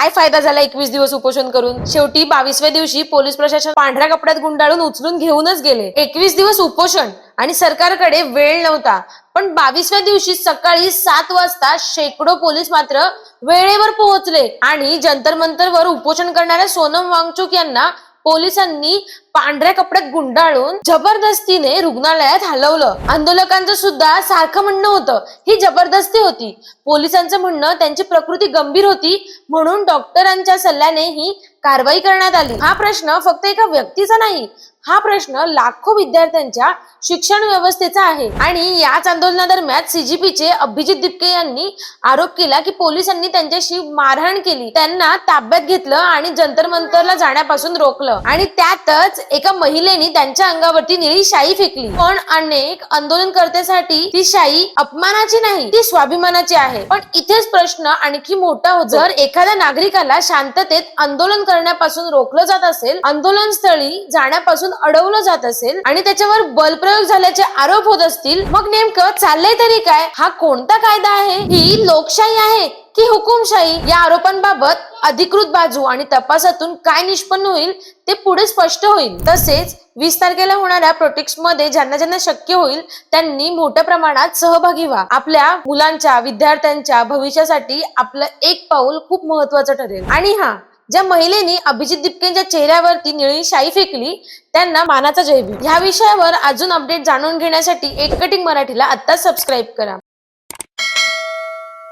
काय फायदा झाला 21 दिवस उपोषण करून? शेवटी 22व्या दिवशी पोलीस प्रशासन पांढऱ्या कपड्यात गुंडाळून उचलून घेऊनच गेले. 21 दिवस उपोषण आणि सरकारकडे वेळ नव्हता. पण 22व्या दिवशी सकाळी 7 वाजता शेकडो पोलीस मात्र वेळेवर पोहोचले आणि जंतर मंतरवर उपोषण करणाऱ्या सोनम वांगचुक यांना पोलिसांनी पांढऱ्या कपड्यात गुंडाळून जबरदस्तीने रुग्णालयात हलवलं. आंदोलकांचं सुद्धा सारखं म्हणणं होतं ही जबरदस्ती होती. पोलिसांचं म्हणणं त्यांची प्रकृती गंभीर होती म्हणून डॉक्टरांच्या सल्ल्याने ही कारवाई करण्यात आली. हा प्रश्न फक्त एका व्यक्तीचा नाही, हा प्रश्न लाखो विद्यार्थ्यांच्या शिक्षण व्यवस्थेचा आहे. आणि याच आंदोलनादरम्यान सीजीपीचे अभिजित दिपके यांनी आरोप केला की पोलिसांनी त्यांच्याशी मारहाण केली, त्यांना ताब्यात घेतलं आणि जंतर मंतरला जाण्यापासून रोखलं. आणि त्यातच एका महिलेने त्यांच्या अंगावरती निळी शाई फेकली. पण अनेक आंदोलनकर्त्यांसाठी ती शाई अपमानाची नाही, ती स्वाभिमानाची आहे. पण इथेच प्रश्न आणखी मोठा होतो. जर एखाद्या नागरिकाला शांततेत आंदोलन करण्यापासून रोखलं जात असेल, आंदोलन स्थळी जाण्यापासून अडवलं जात असेल आणि त्याच्यावर बलप्रयोग झाल्याचे आरोप होत असतील, मग नेमकं चाललंय तरी काय? हा कोणता कायदा आहे? ही लोकशाही आहे की हुकुमशाही? या आरोपांबाबत अधिकृत बाजू आणि तपासातून काय निष्पन्न होईल ते पुढे स्पष्ट होईल. तसेच 20 तारखेला होणाऱ्या प्रोटेस्ट मध्ये ज्यांना ज्यांना शक्य होईल त्यांनी मोठ्या प्रमाणात सहभागी व्हा. आपल्या मुलांच्या, विद्यार्थ्यांच्या भविष्यासाठी आपलं एक पाऊल खूप महत्वाचं ठरेल. आणि ज्या महिलेनी अभिजित दिपकेंच्या चेहऱ्यावरती निळी शाई फेकली त्यांना मानाचा जयभीम. ह्या विषयावर अजून अपडेट जाणून घेण्यासाठी एक कटिंग मराठीला आत्ताच सबस्क्राईब करा.